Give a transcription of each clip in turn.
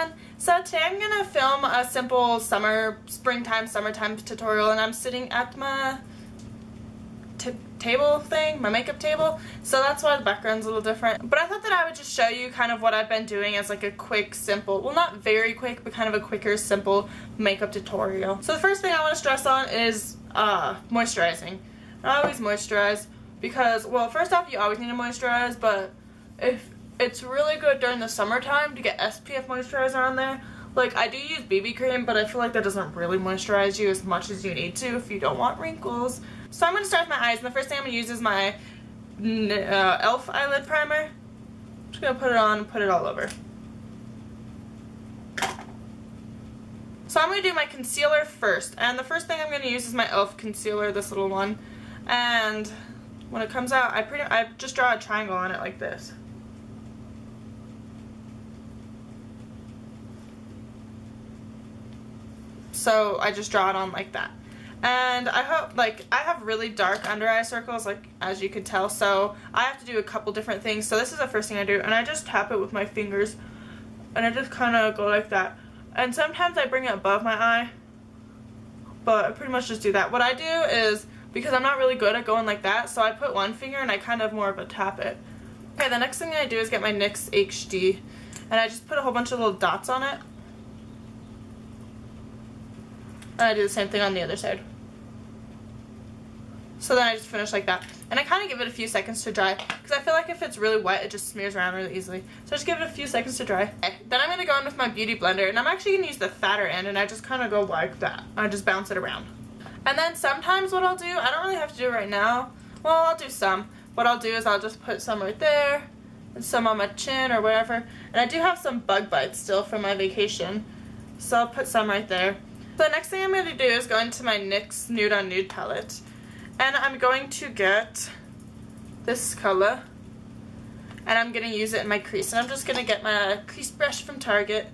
everyone. So today I'm gonna film a simple summertime tutorial, and I'm sitting at my table thing, my makeup table, so that's why the background's a little different. But I thought that I would just show you kind of what I've been doing as like a quick, simple, well, not very quick, but kind of a quicker, simple makeup tutorial. So the first thing I want to stress on is moisturizing. I always moisturize because, well, first off, you always need to moisturize, but if it's really good during the summertime to get SPF moisturizer on there. Like, I do use BB cream, but I feel like that doesn't really moisturize you as much as you need to if you don't want wrinkles. So I'm going to start with my eyes, and the first thing I'm going to use is my e.l.f. eyelid primer. I'm just going to put it on and put it all over. So I'm going to do my concealer first, and the first thing I'm going to use is my e.l.f. concealer, this little one. And when it comes out, I just draw a triangle on it like this. So I just draw it on like that. And I hope, like, I have really dark under eye circles, like, as you can tell, so I have to do a couple different things. So this is the first thing I do, and I just tap it with my fingers, and I just kind of go like that. And sometimes I bring it above my eye, but I pretty much just do that. What I do is, because I'm not really good at going like that, so I put one finger and I kind of more of a tap it. Okay, the next thing I do is get my NYX HD, and I just put a whole bunch of little dots on it. And I do the same thing on the other side. So then I just finish like that. And I kind of give it a few seconds to dry, because I feel like if it's really wet, it just smears around really easily. So just give it a few seconds to dry. Okay. Then I'm going to go in with my beauty blender, and I'm actually going to use the fatter end, and I just kind of go like that. I just bounce it around. And then sometimes what I'll do, I don't really have to do it right now. Well, I'll do some. What I'll do is I'll just put some right there, and some on my chin or whatever. And I do have some bug bites still from my vacation, so I'll put some right there. So the next thing I'm going to do is go into my NYX Nude on Nude palette. And I'm going to get this color, and I'm going to use it in my crease. And I'm just going to get my crease brush from Target,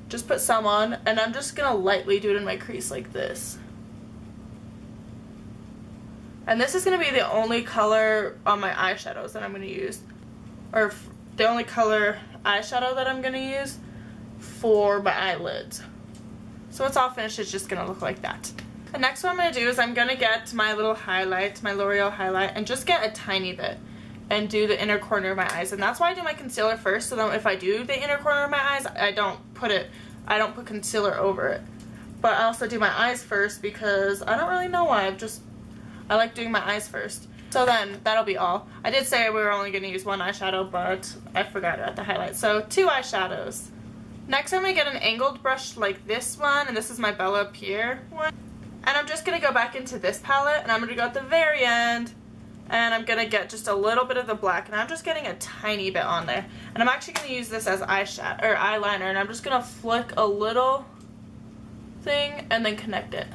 just put some on, and I'm just going to lightly do it in my crease like this. And this is going to be the only color on my eyeshadows that I'm going to use, or the only color eyeshadow that I'm going to use for my eyelids. So once all finished, it's just going to look like that. The next one I'm going to do is I'm going to get my little highlight, my L'Oreal highlight, and just get a tiny bit and do the inner corner of my eyes. And that's why I do my concealer first, so that if I do the inner corner of my eyes, I don't put concealer over it. But I also do my eyes first because I don't really know why, I like doing my eyes first. So then that'll be all. I did say we were only going to use one eyeshadow, but I forgot about the highlight. So 2 eyeshadows. Next I'm going to get an angled brush like this one, and this is my Bella Pierre one. And I'm just going to go back into this palette, and I'm going to go at the very end, and I'm going to get just a little bit of the black, and I'm just getting a tiny bit on there. And I'm actually going to use this as eyeshadow, or eyeliner, and I'm just going to flick a little thing and then connect it.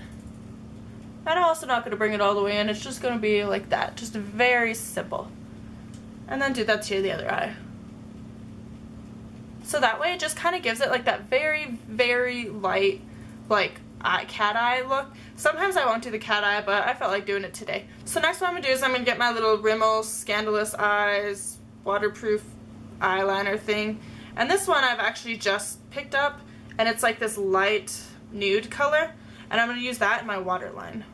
And I'm also not going to bring it all the way in, it's just going to be like that, just very simple. And then do that to the other eye. So that way it just kind of gives it like that very, very light, like, cat eye look. Sometimes I won't do the cat eye, but I felt like doing it today. So next what I'm going to do is I'm going to get my little Rimmel Scandalous Eyes waterproof eyeliner thing. And this one I've actually just picked up, and it's like this light nude color. And I'm going to use that in my waterline.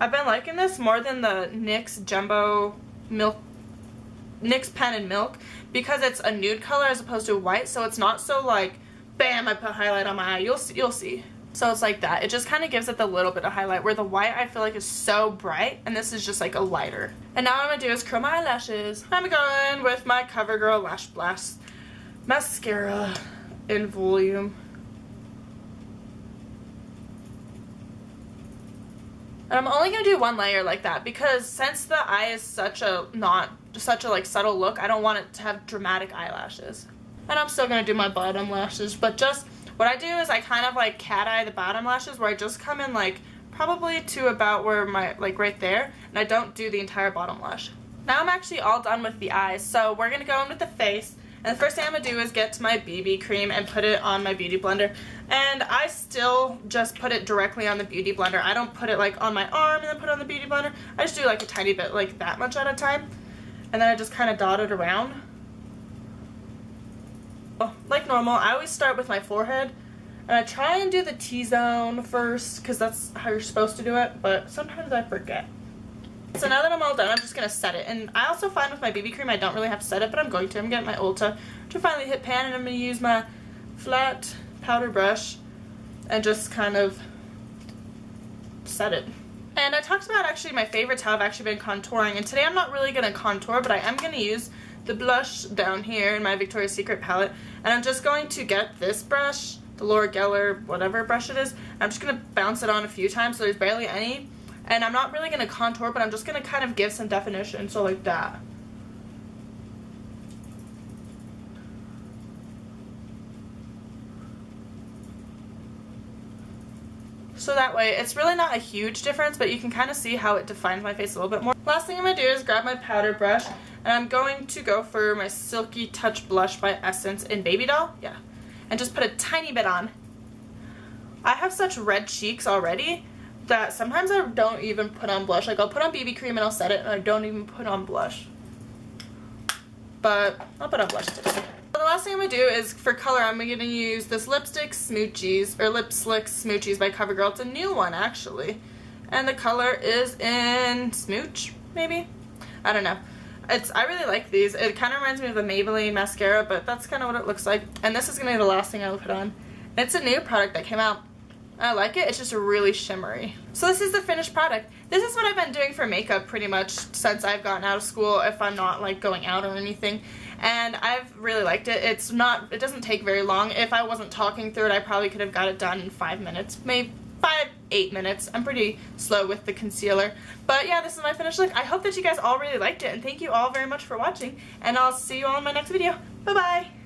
I've been liking this more than the NYX Jumbo NYX Pen and Milk, because it's a nude color as opposed to white, so it's not so like, bam, I put highlight on my eye. You'll see. So it's like that. It just kind of gives it the little bit of highlight, where the white I feel like is so bright, and this is just like a lighter. And now what I'm going to do is curl my eyelashes. I'm going with my CoverGirl Lash Blast Mascara in volume. And I'm only going to do one layer like that, because since the eye is such a like subtle look, I don't want it to have dramatic eyelashes. And I'm still going to do my bottom lashes, but just what I do is I kind of like cat eye the bottom lashes, where I just come in like probably to about where my, like right there, and I don't do the entire bottom lash. Now I'm actually all done with the eyes, so we're going to go in with the face. And the first thing I'm going to do is get my BB cream and put it on my beauty blender. And I still just put it directly on the beauty blender. I don't put it like on my arm and then put it on the beauty blender. I just do like a tiny bit, like that much at a time. And then I just kind of dot it around. Like normal. I always start with my forehead, and I try and do the T-zone first because that's how you're supposed to do it, but sometimes I forget. So now that I'm all done, I'm just going to set it. And I also find with my BB cream I don't really have to set it, but I'm going to. I'm getting my Ulta to finally hit pan, and I'm going to use my flat powder brush and just kind of set it. And I talked about actually my favorites, how I've actually been contouring, and today I'm not really going to contour, but I am going to use the blush down here in my Victoria's Secret palette, and I'm just going to get this brush, the Laura Geller whatever brush it is, I'm just going to bounce it on a few times so there's barely any, and I'm not really going to contour, but I'm just going to kind of give some definition, so like that. So that way, it's really not a huge difference, but you can kind of see how it defines my face a little bit more. Last thing I'm going to do is grab my powder brush, and I'm going to go for my Silky Touch Blush by Essence in Baby Doll. Yeah. And just put a tiny bit on. I have such red cheeks already that sometimes I don't even put on blush. Like, I'll put on BB cream and I'll set it, and I don't even put on blush. But I'll put on blush today. So the last thing I'm going to do is, for color, I'm going to use this Lipstick Smoochies, or Lip Slick Smoochies by CoverGirl. It's a new one, actually. And the color is in Smooch, maybe? I don't know. I really like these. It kind of reminds me of the Maybelline mascara, but that's kind of what it looks like. And this is going to be the last thing I'll put on. It's a new product that came out. I like it. It's just really shimmery. So this is the finished product. This is what I've been doing for makeup pretty much since I've gotten out of school, if I'm not like going out or anything. And I've really liked it. It doesn't take very long. If I wasn't talking through it, I probably could have got it done in 5 minutes. Maybe 8 minutes. I'm pretty slow with the concealer. But yeah, this is my finished look. I hope that you guys all really liked it, and thank you all very much for watching, and I'll see you all in my next video. Bye bye!